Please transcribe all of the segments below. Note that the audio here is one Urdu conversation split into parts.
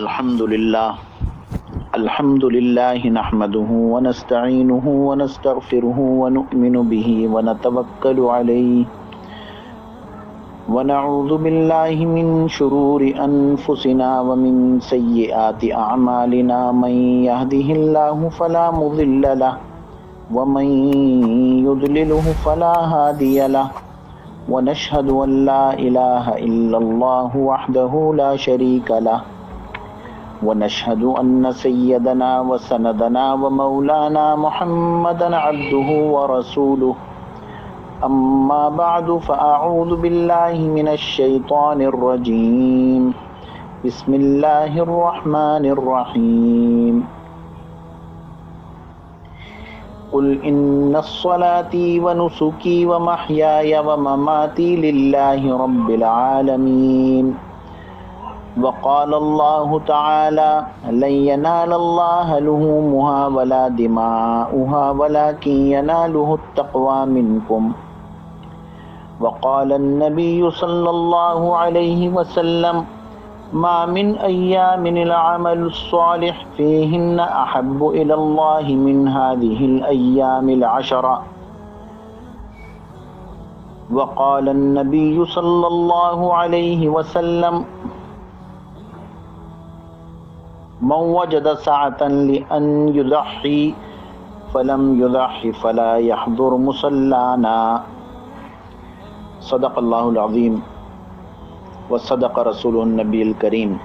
الحمد لله نحمده ونستعينه ونستغفره ونؤمن به ونتوكل عليه ونعوذ بالله من شرور أنفسنا ومن سيئات أعمالنا من يهده الله فلا مضل له ومن يضلله فلا هادي له ونشهد أن لا إله إلا الله وحده لا شريك له ونشهد أن سيدنا وسندنا ومولانا محمدا عبده ورسوله أما بعد فأعوذ بالله من الشيطان الرجيم بسم الله الرحمن الرحيم قل إن الصلاتي ونسكي ومحياي ومماتي لله رب العالمين وقال الله تعالى لن ينال الله لحومها ولا دماؤها ولكن يناله التقوى منكم وقال النبي صلى الله عليه وسلم ما من أيام العمل الصالح فيهن أحب إلى الله من هذه الأيام العشرة وقال النبي صلى الله عليه وسلم من وجد سعة لأن يضحي فلم يضحي فلا يحضر مصلانا صدق اللہ العظیم وصدق رسولہ النبی الکریم۔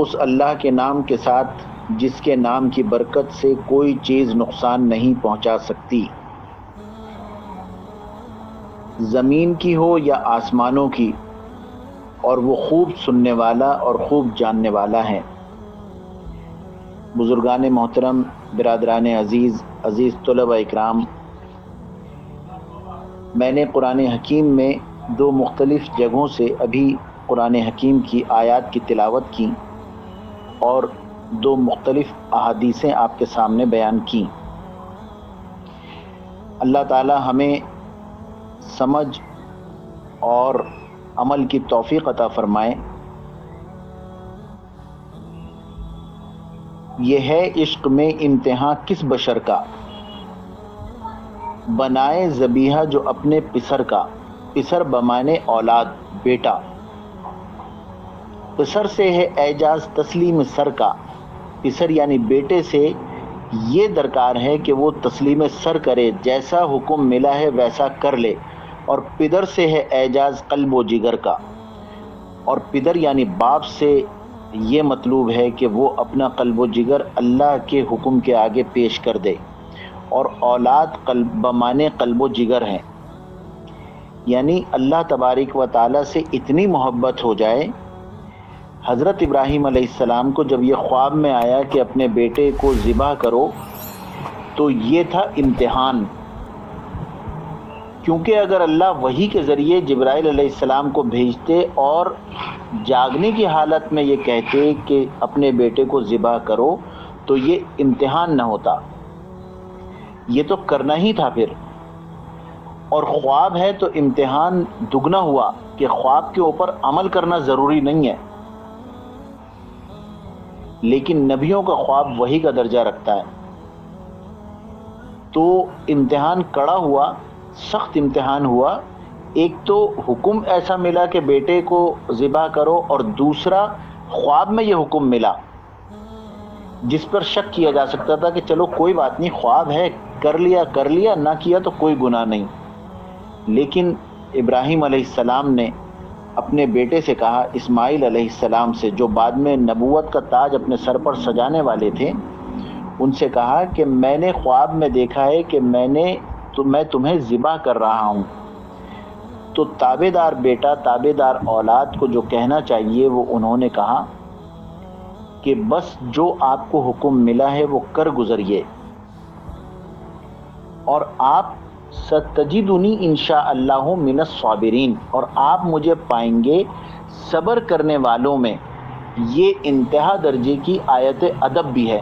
اس اللہ کے نام کے ساتھ جس کے نام کی برکت سے کوئی چیز نقصان نہیں پہنچا سکتی، زمین کی ہو یا آسمانوں کی، اور وہ خوب سننے والا اور خوب جاننے والا ہے۔ بزرگان محترم، برادران عزیز طلبہ اکرام، میں نے قرآن حکیم میں دو مختلف جگہوں سے ابھی قرآن حکیم کی آیات کی تلاوت کی اور دو مختلف احادیثیں آپ کے سامنے بیان کی۔ اللہ تعالی ہمیں سمجھ اور عمل کی توفیق عطا فرمائے۔ یہ ہے عشق میں امتحان کس بشر کا، بنائے ذبیحہ جو اپنے پسر کا، پسر بمانے اولاد بیٹا، پسر سے ہے اعجاز تسلیم سر کا، پسر یعنی بیٹے سے یہ درکار ہے کہ وہ تسلیم سر کرے، جیسا حکم ملا ہے ویسا کر لے، اور پدر سے ہے اعجاز قلب و جگر کا، اور پدر یعنی باپ سے یہ مطلوب ہے کہ وہ اپنا قلب و جگر اللہ کے حکم کے آگے پیش کر دے، اور اولاد بمانے قلب و جگر ہیں، یعنی اللہ تبارک و تعالی سے اتنی محبت ہو جائے۔ حضرت ابراہیم علیہ السلام کو جب یہ خواب میں آیا کہ اپنے بیٹے کو ذبح کرو تو یہ تھا امتحان، کیونکہ اگر اللہ وحی کے ذریعے جبرائیل علیہ السلام کو بھیجتے اور جاگنے کی حالت میں یہ کہتے کہ اپنے بیٹے کو ذبح کرو تو یہ امتحان نہ ہوتا، یہ تو کرنا ہی تھا پھر، اور خواب ہے تو امتحان دگنا ہوا کہ خواب کے اوپر عمل کرنا ضروری نہیں ہے، لیکن نبیوں کا خواب وحی کا درجہ رکھتا ہے، تو امتحان کڑا ہوا، سخت امتحان ہوا۔ ایک تو حکم ایسا ملا کہ بیٹے کو ذبح کرو، اور دوسرا خواب میں یہ حکم ملا جس پر شک کیا جا سکتا تھا کہ چلو کوئی بات نہیں، خواب ہے، کر لیا، نہ کیا تو کوئی گناہ نہیں۔ لیکن ابراہیم علیہ السلام نے اپنے بیٹے سے کہا، اسماعیل علیہ السلام سے، جو بعد میں نبوت کا تاج اپنے سر پر سجانے والے تھے، ان سے کہا کہ میں نے خواب میں دیکھا ہے کہ میں تمہیں ذبح کر رہا ہوں۔ تو تابع دار بیٹا، تابع دار اولاد کو جو کہنا چاہیے وہ انہوں نے کہا کہ بس جو آپ کو حکم ملا ہے وہ کر گزریے، اور آپ ستجدنی انشاء اللہ من الصابرین، اور آپ مجھے پائیں گے صبر کرنے والوں میں۔ یہ انتہا درجے کی آیت ادب بھی ہے،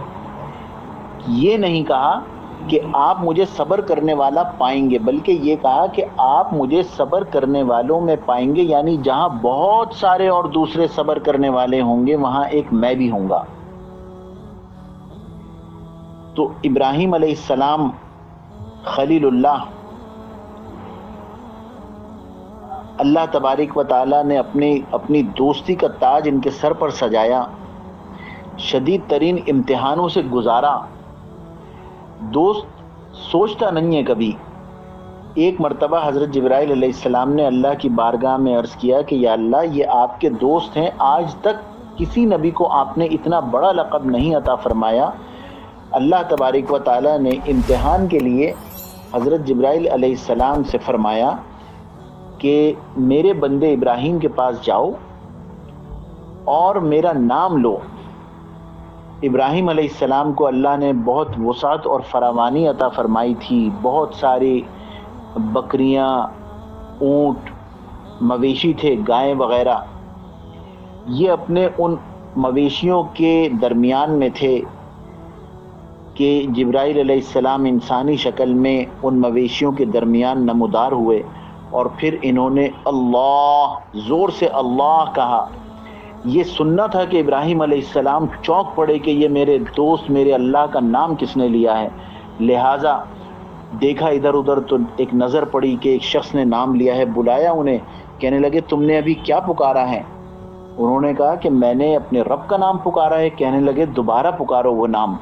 یہ نہیں کہا کہ آپ مجھے صبر کرنے والا پائیں گے، بلکہ یہ کہا کہ آپ مجھے صبر کرنے والوں میں پائیں گے، یعنی جہاں بہت سارے اور دوسرے صبر کرنے والے ہوں گے وہاں ایک میں بھی ہوں گا۔ تو ابراہیم علیہ السلام خلیل اللہ، اللہ تبارک و تعالیٰ نے اپنی دوستی کا تاج ان کے سر پر سجایا، شدید ترین امتحانوں سے گزارا۔ دوست سوچتا نہیں ہے کبھی۔ ایک مرتبہ حضرت جبرائیل علیہ السلام نے اللہ کی بارگاہ میں عرض کیا کہ یا اللہ، یہ آپ کے دوست ہیں، آج تک کسی نبی کو آپ نے اتنا بڑا لقب نہیں عطا فرمایا۔ اللہ تبارک و تعالیٰ نے امتحان کے لیے حضرت جبرائیل علیہ السلام سے فرمایا کہ میرے بندے ابراہیم کے پاس جاؤ اور میرا نام لو۔ ابراہیم علیہ السلام کو اللہ نے بہت وسعت اور فراوانی عطا فرمائی تھی، بہت ساری بکریاں، اونٹ، مویشی تھے، گائیں وغیرہ۔ یہ اپنے ان مویشیوں کے درمیان میں تھے کہ جبرائیل علیہ السلام انسانی شکل میں ان مویشیوں کے درمیان نمودار ہوئے، اور پھر انہوں نے اللہ، زور سے اللہ کہا۔ یہ سننا تھا کہ ابراہیم علیہ السلام چونک پڑے کہ یہ میرے دوست، میرے اللہ کا نام کس نے لیا ہے۔ لہٰذا دیکھا ادھر ادھر تو ایک نظر پڑی کہ ایک شخص نے نام لیا ہے، بلایا انہیں، کہنے لگے تم نے ابھی کیا پکارا ہے؟ انہوں نے کہا کہ میں نے اپنے رب کا نام پکارا ہے۔ کہنے لگے دوبارہ پکارو وہ نام۔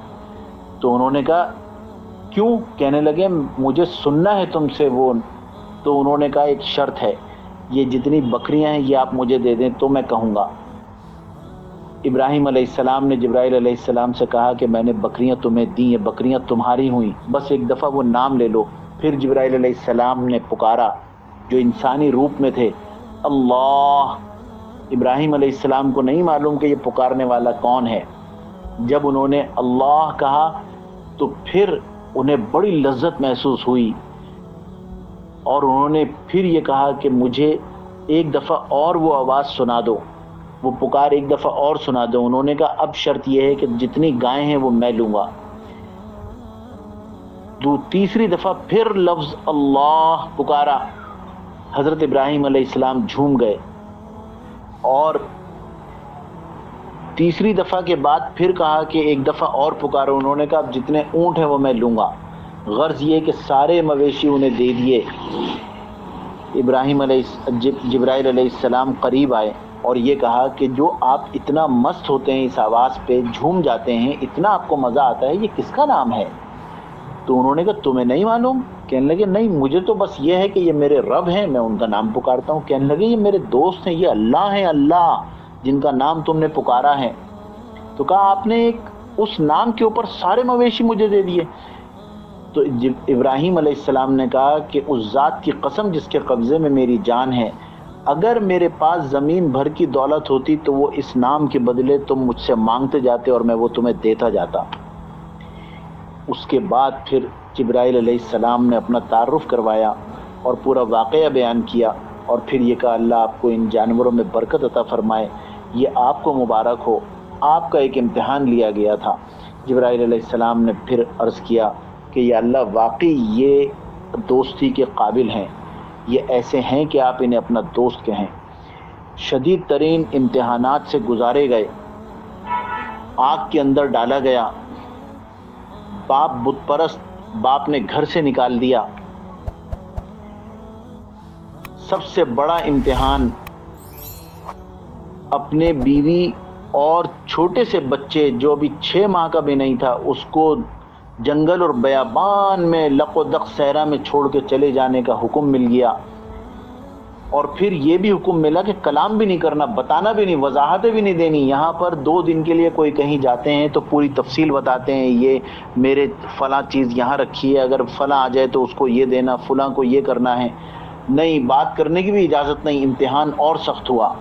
تو انہوں نے کہا کیوں؟ کہنے لگے مجھے سننا ہے تم سے وہ۔ تو انہوں نے کہا ایک شرط ہے، یہ جتنی بکریاں ہیں یہ آپ مجھے دے دیں تو میں کہوں گا۔ ابراہیم علیہ السلام نے جبرائیل علیہ السلام سے کہا کہ میں نے بکریاں تمہیں دی ہیں، بکریاں تمہاری ہوئیں، بس ایک دفعہ وہ نام لے لو۔ پھر جبرائیل علیہ السلام نے پکارا، جو انسانی روپ میں تھے، اللہ۔ ابراہیم علیہ السلام کو نہیں معلوم کہ یہ پکارنے والا کون ہے۔ جب انہوں نے اللہ کہا تو پھر انہیں بڑی لذت محسوس ہوئی، اور انہوں نے پھر یہ کہا کہ مجھے ایک دفعہ اور وہ آواز سنا دو، وہ پکار ایک دفعہ اور سنا دو۔ انہوں نے کہا اب شرط یہ ہے کہ جتنی گائیں ہیں وہ میں لوں گا۔ تیسری دفعہ پھر لفظ اللہ پکارا، حضرت ابراہیم علیہ السلام جھوم گئے، اور تیسری دفعہ کے بعد پھر کہا کہ ایک دفعہ اور پکارو۔ انہوں نے کہا اب جتنے اونٹ ہیں وہ میں لوں گا۔ غرض یہ کہ سارے مویشی انہیں دے دیے۔ جبرائیل علیہ السلام قریب آئے اور یہ کہا کہ جو آپ اتنا مست ہوتے ہیں اس آواز پہ، جھوم جاتے ہیں، اتنا آپ کو مزہ آتا ہے، یہ کس کا نام ہے؟ تو انہوں نے کہا تمہیں نہیں معلوم؟ کہنے لگے نہیں، مجھے تو بس یہ ہے کہ یہ میرے رب ہیں، میں ان کا نام پکارتا ہوں۔ کہنے لگے یہ میرے دوست ہیں، یہ اللہ ہیں، اللہ جن کا نام تم نے پکارا ہے۔ تو کہا آپ نے اس نام کے اوپر سارے مویشی مجھے دے دیے۔ تو ابراہیم علیہ السلام نے کہا کہ اس ذات کی قسم جس کے قبضے میں میری جان ہے، اگر میرے پاس زمین بھر کی دولت ہوتی تو وہ اس نام کے بدلے تم مجھ سے مانگتے جاتے اور میں وہ تمہیں دیتا جاتا۔ اس کے بعد پھر جبرائیل علیہ السلام نے اپنا تعارف کروایا اور پورا واقعہ بیان کیا، اور پھر یہ کہا اللہ آپ کو ان جانوروں میں برکت عطا فرمائے، یہ آپ کو مبارک ہو، آپ کا ایک امتحان لیا گیا تھا۔ جبرائیل علیہ السلام نے پھر عرض کیا کہ یا اللہ واقعی یہ دوستی کے قابل ہیں، یہ ایسے ہیں کہ آپ انہیں اپنا دوست کہیں۔ شدید ترین امتحانات سے گزارے گئے، آگ کے اندر ڈالا گیا، باپ بت پرست، باپ نے گھر سے نکال دیا۔ سب سے بڑا امتحان اپنے بیوی اور چھوٹے سے بچے جو ابھی 6 ماہ کا بھی نہیں تھا اس کو جنگل اور بیابان میں لق و دق صحرا میں چھوڑ کے چلے جانے کا حکم مل گیا، اور پھر یہ بھی حکم ملا کہ کلام بھی نہیں کرنا، بتانا بھی نہیں، وضاحتیں بھی نہیں دینی۔ یہاں پر 2 دن کے لیے کوئی کہیں جاتے ہیں تو پوری تفصیل بتاتے ہیں، یہ میرے فلاں چیز یہاں رکھی ہے، اگر فلاں آ جائے تو اس کو یہ دینا، فلاں کو یہ کرنا ہے، نہیں بات کرنے کی بھی اجازت نہیں۔ امتحان اور سخت ہوا۔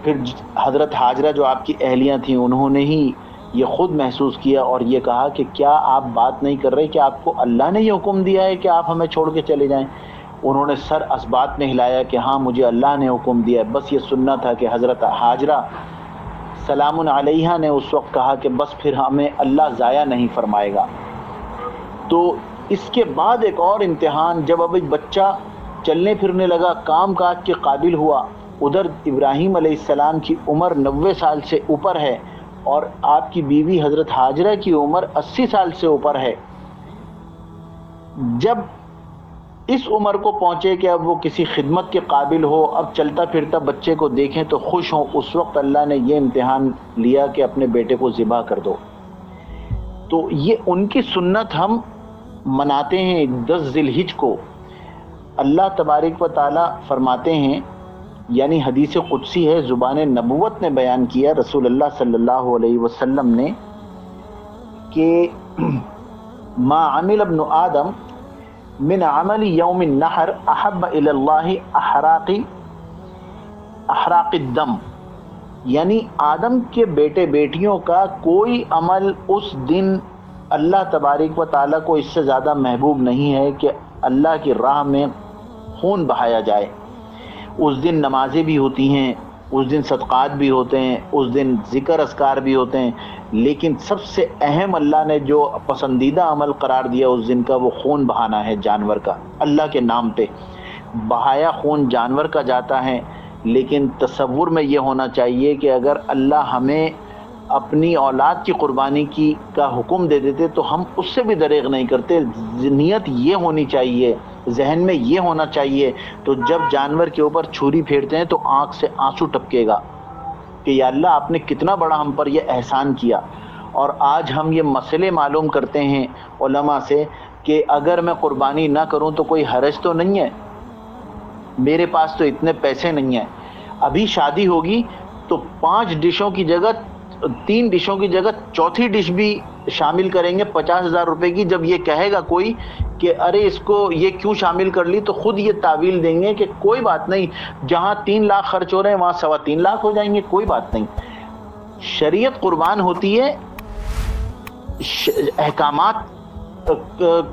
پھر حضرت ہاجرہ جو آپ کی اہلیاں تھیں انہوں نے ہی یہ خود محسوس کیا اور یہ کہا کہ کیا آپ بات نہیں کر رہے کہ آپ کو اللہ نے یہ حکم دیا ہے کہ آپ ہمیں چھوڑ کے چلے جائیں؟ انہوں نے سر اسبات میں ہلایا کہ ہاں مجھے اللہ نے حکم دیا ہے۔ بس یہ سننا تھا کہ حضرت ہاجرہ سلام علیہا نے اس وقت کہا کہ بس پھر ہمیں اللہ ضائع نہیں فرمائے گا۔ تو اس کے بعد ایک اور امتحان، جب اب بچہ چلنے پھرنے لگا، کام کاج کے قابل ہوا، ادھر ابراہیم علیہ السلام کی عمر 90 سال سے اوپر ہے اور آپ کی بیوی حضرت ہاجرہ کی عمر 80 سال سے اوپر ہے. جب اس عمر کو پہنچے کہ اب وہ کسی خدمت کے قابل ہو، اب چلتا پھرتا بچے کو دیکھیں تو خوش ہوں، اس وقت اللہ نے یہ امتحان لیا کہ اپنے بیٹے کو ذبح کر دو. تو یہ ان کی سنت ہم مناتے ہیں 10 ذی الحج کو. اللہ تبارک و تعالی فرماتے ہیں، یعنی حدیث قدسی ہے، زبان نبوت نے بیان کیا رسول اللہ صلی اللہ علیہ وسلم نے کہ ما عمل ابن آدم من عمل یوم النحر احب الی اللہ احراق الدم، یعنی آدم کے بیٹے بیٹیوں کا کوئی عمل اس دن اللہ تبارک و تعالیٰ کو اس سے زیادہ محبوب نہیں ہے کہ اللہ کی راہ میں خون بہایا جائے. اس دن نمازیں بھی ہوتی ہیں، اس دن صدقات بھی ہوتے ہیں، اس دن ذکر اذکار بھی ہوتے ہیں، لیکن سب سے اہم اللہ نے جو پسندیدہ عمل قرار دیا اس دن کا، وہ خون بہانا ہے جانور کا. اللہ کے نام پہ بہایا خون جانور کا جاتا ہے. لیکن تصور میں یہ ہونا چاہیے کہ اگر اللہ ہمیں اپنی اولاد کی قربانی کا حکم دے دیتے تو ہم اس سے بھی دریغ نہیں کرتے. نیت یہ ہونی چاہیے، ذہن میں یہ ہونا چاہیے. تو جب جانور کے اوپر چھری پھیرتے ہیں تو آنکھ سے آنسو ٹپکے گا کہ یا اللہ آپ نے کتنا بڑا ہم پر یہ احسان کیا. اور آج ہم یہ مسئلے معلوم کرتے ہیں علماء سے کہ اگر میں قربانی نہ کروں تو کوئی حرج تو نہیں ہے، میرے پاس تو اتنے پیسے نہیں ہیں. ابھی شادی ہوگی تو 5 ڈشوں کی جگہ 3 ڈشوں کی جگہ چوتھی ڈش بھی شامل کریں گے 50,000 روپے کی. جب یہ کہے گا کوئی کہ ارے اس کو یہ کیوں شامل کر لی، تو خود یہ تعویل دیں گے کہ کوئی بات نہیں، جہاں 3 لاکھ خرچ ہو رہے ہیں وہاں 3.25 لاکھ ہو جائیں گے، کوئی بات نہیں. شریعت قربان ہوتی ہے احکامات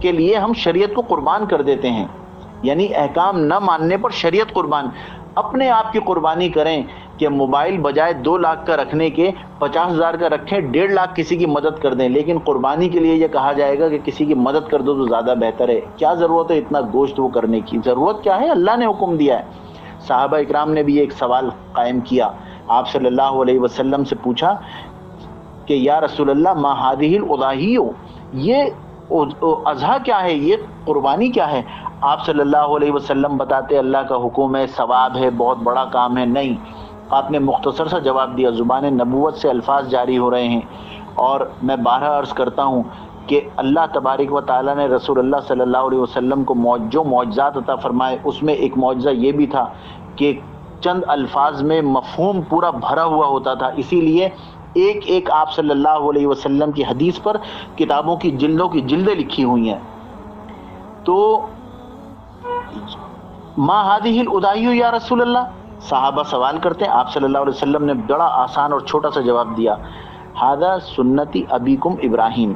کے لیے، ہم شریعت کو قربان کر دیتے ہیں. یعنی احکام نہ ماننے پر شریعت قربان. اپنے آپ کی قربانی کریں کہ موبائل بجائے 2 لاکھ کا رکھنے کے 50,000 کا رکھیں، 1.5 لاکھ کسی کی مدد کر دیں. لیکن قربانی کے لیے یہ کہا جائے گا کہ کسی کی مدد کر دو تو زیادہ بہتر ہے. کیا ضرورت ہے اتنا گوشت وہ کرنے کی؟ ضرورت کیا ہے؟ اللہ نے حکم دیا ہے. صحابہ اکرام نے بھی ایک سوال قائم کیا، آپ صلی اللہ علیہ وسلم سے پوچھا کہ یا رسول اللہ ما هذه الاضاحی، یہ اضحیٰ کیا ہے، یہ قربانی کیا ہے؟ آپ صلی اللہ علیہ وسلم بتاتے اللہ کا حکم ہے، ثواب ہے، بہت بڑا کام ہے. نہیں، آپ نے مختصر سا جواب دیا. زبان نبوت سے الفاظ جاری ہو رہے ہیں اور میں بارہا عرض کرتا ہوں کہ اللہ تبارک و تعالیٰ نے رسول اللہ صلی اللہ علیہ وسلم کو جو معجزات عطا فرمائے، اس میں ایک معجزہ یہ بھی تھا کہ چند الفاظ میں مفہوم پورا بھرا ہوا ہوتا تھا. اسی لیے ایک آپ صلی اللہ علیہ وسلم کی حدیث پر کتابوں کی جلدوں کی جلدیں لکھی ہوئی ہیں. تو ما هذه الاضاحی یا رسول اللہ، صحابہ سوال کرتے ہیں. آپ صلی اللہ علیہ وسلم نے بڑا آسان اور چھوٹا سا جواب دیا، ھذا سنتی ابیکم ابراہیم،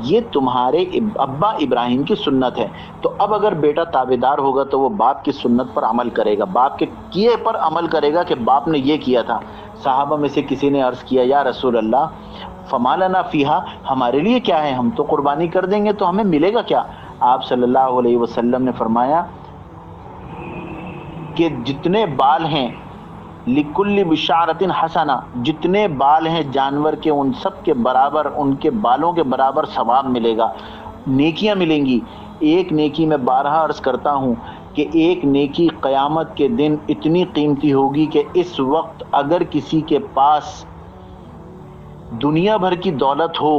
یہ تمہارے ابا ابراہیم کی سنت ہے. تو اب اگر بیٹا تابعدار ہوگا تو وہ باپ کی سنت پر عمل کرے گا، باپ کے کیے پر عمل کرے گا کہ باپ نے یہ کیا تھا. صحابہ میں سے کسی نے عرض کیا یا رسول اللہ فما لنا فیہا، ہمارے لیے کیا ہے، ہم تو قربانی کر دیں گے تو ہمیں ملے گا کیا؟ آپ صلی اللہ علیہ وسلم نے فرمایا کہ جتنے بال ہیں لکل بشارۃ حسنہ، جتنے بال ہیں جانور کے ان سب کے برابر، ان کے بالوں کے برابر ثواب ملے گا، نیکیاں ملیں گی. ایک نیکی میں بارہا عرض کرتا ہوں کہ ایک نیکی قیامت کے دن اتنی قیمتی ہوگی کہ اس وقت اگر کسی کے پاس دنیا بھر کی دولت ہو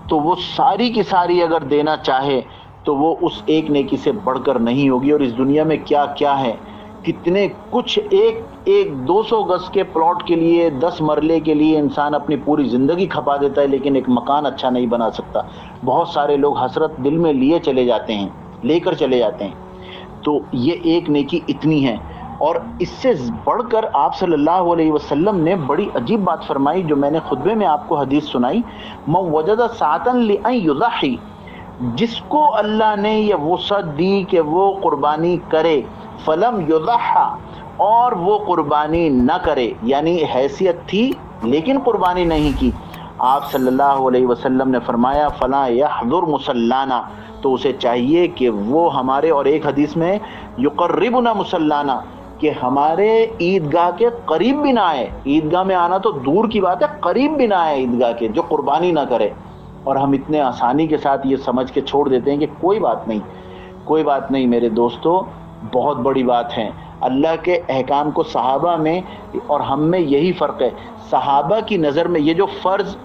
تو وہ ساری کی ساری اگر دینا چاہے تو وہ اس ایک نیکی سے بڑھ کر نہیں ہوگی. اور اس دنیا میں کیا کیا ہے، کتنے کچھ، ایک 200 گز کے پلاٹ کے لیے 10 مرلے کے لیے انسان اپنی پوری زندگی کھپا دیتا ہے لیکن ایک مکان اچھا نہیں بنا سکتا. بہت سارے لوگ حسرت دل میں لیے چلے جاتے ہیں، لے کر چلے جاتے ہیں. تو یہ ایک نیکی اتنی ہے. اور اس سے بڑھ کر آپ صلی اللہ علیہ وسلم نے بڑی عجیب بات فرمائی جو میں نے خطبے میں آپ کو حدیث سنائی، من وجد ساعة لأن یضحی، جس کو اللہ نے یہ وسعت دی کہ وہ قربانی کرے، فلم یضحی، اور وہ قربانی نہ کرے، یعنی حیثیت تھی لیکن قربانی نہیں کی. آپ صلی اللہ علیہ وسلم نے فرمایا فلاں یحضر مصلانا، تو اسے چاہیے کہ وہ ہمارے، اور ایک حدیث میں یقربنا مصلانا، کہ ہمارے عیدگاہ کے قریب بھی نہ آئے. عیدگاہ میں آنا تو دور کی بات ہے، قریب بھی نہ آئے عیدگاہ کے، جو قربانی نہ کرے. اور ہم اتنے آسانی کے ساتھ یہ سمجھ کے چھوڑ دیتے ہیں کہ کوئی بات نہیں، کوئی بات نہیں. میرے دوستو، بہت بڑی بات ہے. اللہ کے احکام کو صحابہ میں اور ہم میں یہی فرق ہے. صحابہ کی نظر میں یہ جو فرض،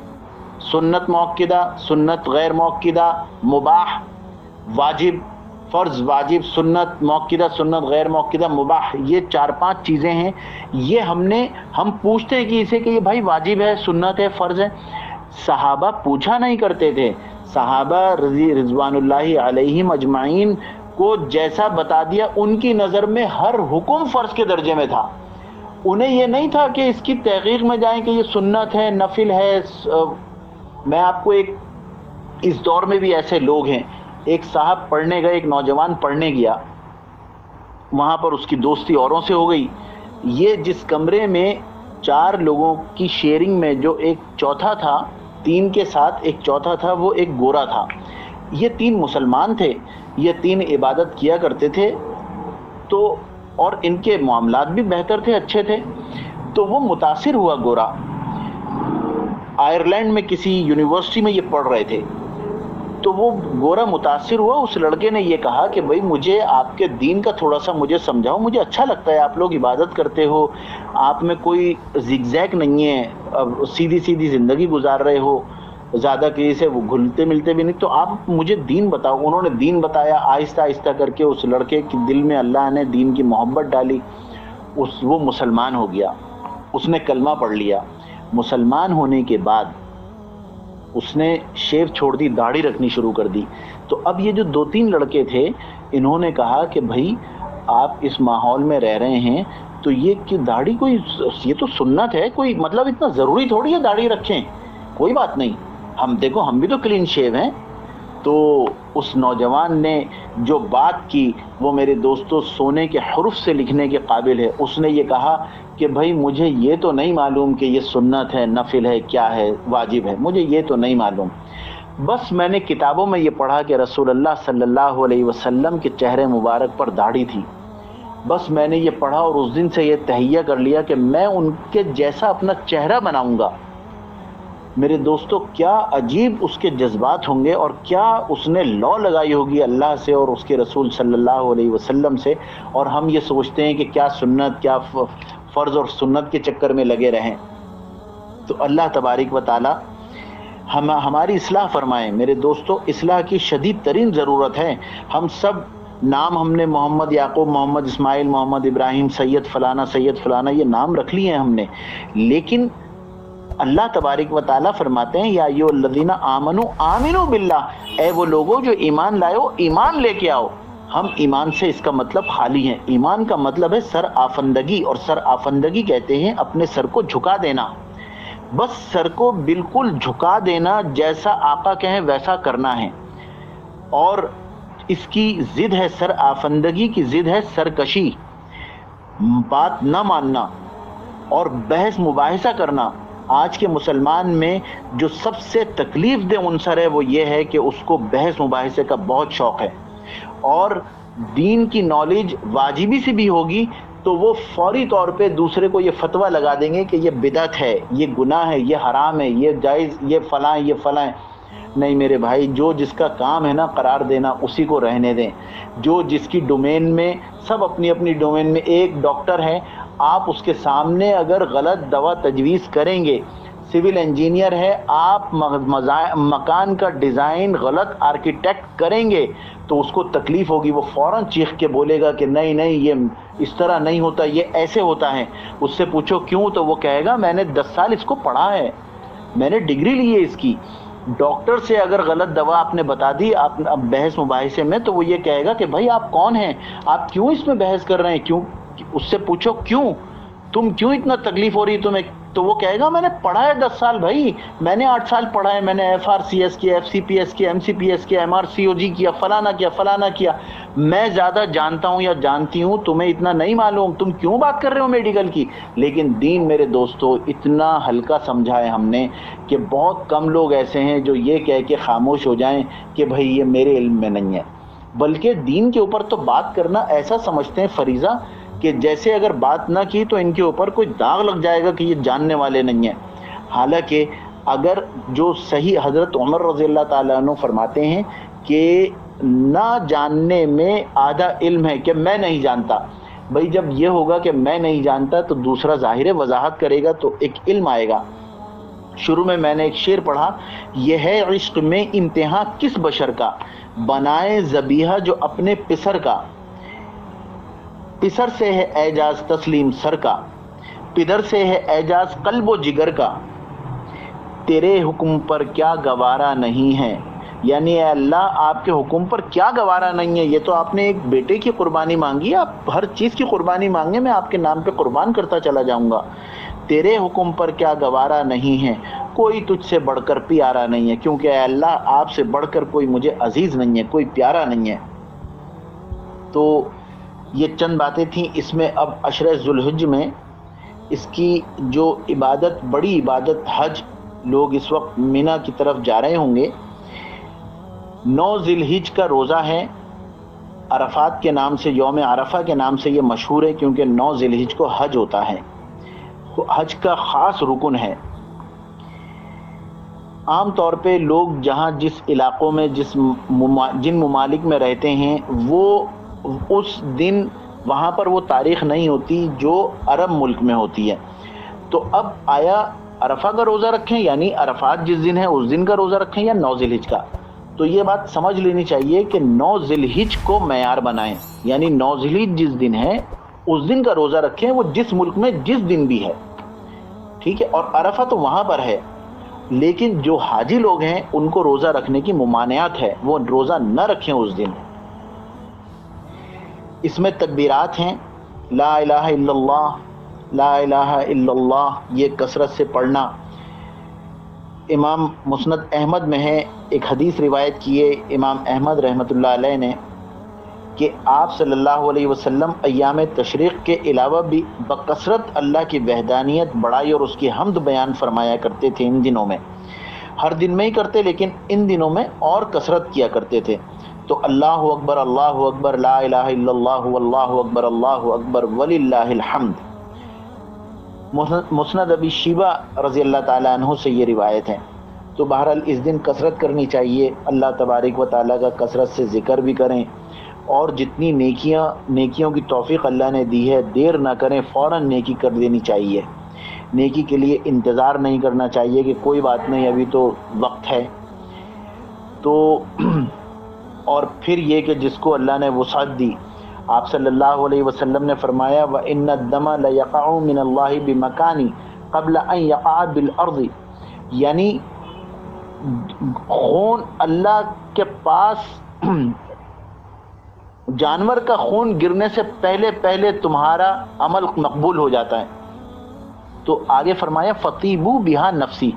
سنت موقدہ، سنت غیر موقدہ، مباح، واجب، فرض، واجب، سنت موقدہ، سنت غیر موقدہ، مباح، یہ 4-5 چیزیں ہیں. یہ ہم پوچھتے ہیں کہ اسے کہ یہ بھائی واجب ہے، سنت ہے، فرض ہے. صحابہ پوچھا نہیں کرتے تھے. صحابہ رضوان اللہ علیہم اجمعین کو جیسا بتا دیا، ان کی نظر میں ہر حکم فرض کے درجے میں تھا. انہیں یہ نہیں تھا کہ اس کی تحقیق میں جائیں کہ یہ سنت ہے، نفل ہے. میں آپ کو اس دور میں بھی ایسے لوگ ہیں. ایک صاحب پڑھنے گئے، ایک نوجوان پڑھنے گیا، وہاں پر اس کی دوستی اوروں سے ہو گئی. یہ جس کمرے میں 4 لوگوں کی شیئرنگ میں جو ایک چوتھا تھا، 3 کے ساتھ ایک چوتھا تھا، وہ ایک گورا تھا. یہ 3 مسلمان تھے، یہ 3 عبادت کیا کرتے تھے، تو اور ان کے معاملات بھی بہتر تھے، اچھے تھے. تو وہ متاثر ہوا گورا. آئرلینڈ میں کسی یونیورسٹی میں یہ پڑھ رہے تھے. تو وہ گورا متاثر ہوا. اس لڑکے نے یہ کہا کہ بھائی مجھے آپ کے دین کا تھوڑا سا مجھے سمجھاؤ، مجھے اچھا لگتا ہے آپ لوگ عبادت کرتے ہو، آپ میں کوئی زگ زیگ نہیں ہے، سیدھی سیدھی زندگی گزار رہے ہو، زیادہ کسی سے وہ گھلتے ملتے بھی نہیں، تو آپ مجھے دین بتاؤ. انہوں نے دین بتایا. آہستہ آہستہ کر کے اس لڑکے کے دل میں اللہ نے دین کی محبت ڈالی. وہ مسلمان ہو گیا. اس نے کلمہ پڑھ لیا. مسلمان ہونے کے بعد اس نے شیو چھوڑ دی، داڑھی رکھنی شروع کر دی. تو اب یہ جو 2-3 لڑکے تھے، انہوں نے کہا کہ بھائی آپ اس ماحول میں رہ رہے ہیں تو یہ کہ داڑھی کوئی، یہ تو سنت ہے، کوئی مطلب اتنا ضروری تھوڑی ہے داڑھی رکھیں، کوئی بات نہیں، ہم بھی تو کلین شیو ہیں. تو اس نوجوان نے جو بات کی وہ میرے دوستو سونے کے حرف سے لکھنے کے قابل ہے. اس نے یہ کہا کہ بھائی مجھے یہ تو نہیں معلوم کہ یہ سنت ہے، نفل ہے، کیا ہے، واجب ہے، مجھے یہ تو نہیں معلوم. بس میں نے کتابوں میں یہ پڑھا کہ رسول اللہ صلی اللہ علیہ وسلم کے چہرے مبارک پر داڑھی تھی. بس میں نے یہ پڑھا اور اس دن سے یہ تہیہ کر لیا کہ میں ان کے جیسا اپنا چہرہ بناؤں گا. میرے دوستو کیا عجیب اس کے جذبات ہوں گے، اور کیا اس نے لو لگائی ہوگی اللہ سے اور اس کے رسول صلی اللہ علیہ وسلم سے. اور ہم یہ سوچتے ہیں کہ کیا سنت، کیا فرض اور سنت کے چکر میں لگے رہیں. تو اللہ تبارک و تعالی ہماری اصلاح فرمائیں. میرے دوستو اصلاح کی شدید ترین ضرورت ہے. ہم سب نام ہم نے محمد یعقوب، محمد اسماعیل، محمد ابراہیم، سید فلانا یہ نام رکھ لیے ہیں ہم نے، لیکن اللہ تبارک و تعالیٰ فرماتے ہیں یا ایھا الذین آمنوا آمنوا باللہ، اے وہ لوگوں جو ایمان لائے ہو ایمان لے کے آؤ. ہم ایمان سے اس کا مطلب خالی ہیں. ایمان کا مطلب ہے سر آفندگی، اور سر آفندگی کہتے ہیں اپنے سر کو جھکا دینا. بس سر کو بالکل جھکا دینا، جیسا آقا کہیں ویسا کرنا ہے. اور اس کی ضد ہے، سر آفندگی کی ضد ہے سرکشی، بات نہ ماننا اور بحث مباحثہ کرنا. آج کے مسلمان میں جو سب سے تکلیف دہ عنصر ہے وہ یہ ہے کہ اس کو بحث مباحثے کا بہت شوق ہے، اور دین کی نالج واجبی سے بھی ہوگی تو وہ فوری طور پہ دوسرے کو یہ فتویٰ لگا دیں گے کہ یہ بدعت ہے، یہ گناہ ہے، یہ حرام ہے، یہ جائز، یہ فلاں، یہ فلاں. نہیں میرے بھائی، جو جس کا کام ہے نا قرار دینا، اسی کو رہنے دیں. جو جس کی ڈومین میں، سب اپنی اپنی ڈومین میں. ایک ڈاکٹر ہے، آپ اس کے سامنے اگر غلط دوا تجویز کریں گے، سول انجینئر ہے، آپ مکان کا ڈیزائن غلط آرکیٹیکٹ کریں گے تو اس کو تکلیف ہوگی. وہ فوراً چیخ کے بولے گا کہ نہیں یہ اس طرح نہیں ہوتا، یہ ایسے ہوتا ہے. اس سے پوچھو کیوں، تو وہ کہے گا میں نے 10 سال اس کو پڑھا ہے، میں نے ڈگری لی ہے اس کی. ڈاکٹر سے اگر غلط دوا آپ نے بتا دی آپ بحث مباحثے میں، تو وہ یہ کہے گا کہ بھائی آپ کون ہیں، آپ کیوں اس میں بحث کر رہے ہیں، کیوں. اس سے پوچھو کیوں، تم کیوں اتنا تکلیف ہو رہی تمہیں، تو وہ کہے گا میں نے پڑھا ہے 10 سال بھائی، میں نے 8 سال پڑھا ہے، میں نے FRCS کیا، FCPS کیا، MCPS کیا، MRCOG کیا، فلانا کیا. میں زیادہ جانتا ہوں یا جانتی ہوں، تمہیں اتنا نہیں معلوم، تم کیوں بات کر رہے ہو میڈیکل کی. لیکن دین میرے دوستو اتنا ہلکا سمجھا ہے ہم نے کہ بہت کم لوگ ایسے ہیں جو یہ کہہ کے خاموش ہو جائیں کہ بھئی یہ میرے علم میں نہیں ہے، بلکہ دین کے اوپر تو بات کرنا ایسا سمجھتے ہیں فریضہ کہ جیسے اگر بات نہ کی تو ان کے اوپر کوئی داغ لگ جائے گا کہ یہ جاننے والے نہیں ہیں. حالانکہ اگر جو صحیح حضرت عمر رضی اللہ تعالیٰ عنہ فرماتے ہیں کہ نہ جاننے میں آدھا علم ہے، کہ میں نہیں جانتا. بھئی جب یہ ہوگا کہ میں نہیں جانتا تو دوسرا ظاہر وضاحت کرے گا تو ایک علم آئے گا. شروع میں نے ایک شعر پڑھا، یہ ہے عشق میں امتحان کس بشر کا، بنائے ذبیحہ جو اپنے پسر کا، پسر سے ہے اعجاز تسلیم سر کا، پدر سے ہے اعجاز قلب و جگر کا، تیرے حکم پر کیا گوارا نہیں ہے. یعنی اے اللہ آپ کے حکم پر کیا گوارا نہیں ہے. یہ تو آپ نے ایک بیٹے کی قربانی مانگی، آپ ہر چیز کی قربانی مانگے، میں آپ کے نام پہ قربان کرتا چلا جاؤں گا. تیرے حکم پر کیا گوارا نہیں ہے، کوئی تجھ سے بڑھ کر پیارا نہیں ہے، کیونکہ اے اللہ آپ سے بڑھ کر کوئی مجھے عزیز نہیں ہے، کوئی پیارا نہیں ہے. تو یہ چند باتیں تھیں. اس میں اب عشرہ ذوالحج میں اس کی جو عبادت، بڑی عبادت حج، لوگ اس وقت مینا کی طرف جا رہے ہوں گے. 9 ذی الحج کا روزہ ہے، عرفات کے نام سے، یوم عرفہ کے نام سے یہ مشہور ہے، کیونکہ 9 ذی الحج کو حج ہوتا ہے. حج کا خاص رکن ہے. عام طور پہ لوگ جہاں جس علاقوں میں جن ممالک میں رہتے ہیں، وہ اس دن وہاں پر وہ تاریخ نہیں ہوتی جو عرب ملک میں ہوتی ہے. تو اب آیا عرفہ کا روزہ رکھیں، یعنی عرفات جس دن ہے اس دن کا روزہ رکھیں، یا 9 ذی الحج کا. تو یہ بات سمجھ لینی چاہیے کہ 9 ذی الحج کو معیار بنائیں، یعنی 9 ذی الحج جس دن ہے اس دن کا روزہ رکھیں، وہ جس ملک میں جس دن بھی ہے. ٹھیک ہے. اور عرفہ تو وہاں پر ہے، لیکن جو حاجی لوگ ہیں ان کو روزہ رکھنے کی ممانعت ہے، وہ روزہ نہ رکھیں اس دن. اس میں تکبیرات ہیں، لا الہ الا اللہ، لا الہ الا اللہ، یہ کثرت سے پڑھنا. امام مسند احمد میں ہے، ایک حدیث روایت کیے امام احمد رحمۃ اللہ علیہ نے کہ آپ صلی اللہ علیہ وسلم ایام تشریق کے علاوہ بھی بکثرت اللہ کی وحدانیت، بڑائی اور اس کی حمد بیان فرمایا کرتے تھے. ان دنوں میں ہر دن میں ہی کرتے، لیکن ان دنوں میں اور کثرت کیا کرتے تھے. تو اللہ اکبر، لا الہ الا اللہ، واللہ اکبر وللہ الحمد. مسند ابی شیبہ رضی اللہ تعالیٰ عنہ سے یہ روایت ہے. تو بہرحال اس دن کثرت کرنی چاہیے، اللہ تبارک و تعالیٰ کا کثرت سے ذکر بھی کریں، اور جتنی نیکیوں کی توفیق اللہ نے دی ہے، دیر نہ کریں، فوراً نیکی کر دینی چاہیے. نیکی کے لیے انتظار نہیں کرنا چاہیے کہ کوئی بات نہیں ابھی تو وقت ہے. تو اور پھر یہ کہ جس کو اللہ نے وسعت دی، آپ صلی اللہ علیہ وسلم نے فرمایا وَإِنَّ الدَّمَ لَيَقَعُ مِنَ اللَّهِ بِمَكَانِ قَبْلَ أَن يَقَعَ بِالْأَرْضِ. یعنی خون اللہ کے پاس، جانور کا خون گرنے سے پہلے تمہارا عمل مقبول ہو جاتا ہے. تو آگے فرمایا فَطِيبُوا بِهَا نَفْسِي،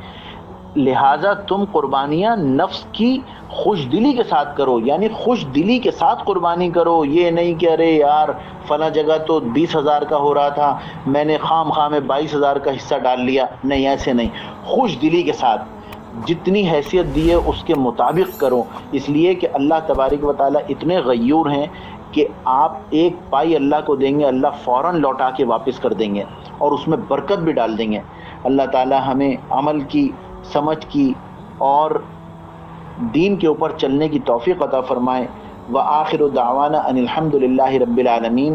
لہٰذا تم قربانیاں نفس کی خوش دلی کے ساتھ کرو، یعنی خوش دلی کے ساتھ قربانی کرو. یہ نہیں کہ ارے یار فلاں جگہ تو 20,000 کا ہو رہا تھا، میں نے خام میں 22,000 کا حصہ ڈال لیا. نہیں، ایسے نہیں، خوش دلی کے ساتھ جتنی حیثیت دی ہے اس کے مطابق کرو. اس لیے کہ اللہ تبارک و تعالیٰ اتنے غیور ہیں کہ آپ ایک پائی اللہ کو دیں گے، اللہ فوراً لوٹا کے واپس کر دیں گے، اور اس میں برکت بھی ڈال دیں گے. اللہ تعالیٰ ہمیں عمل کی، سمجھ کی اور دین کے اوپر چلنے کی توفیق عطا فرمائے. وآخر دعوانا ان الحمد للہ رب العالمین.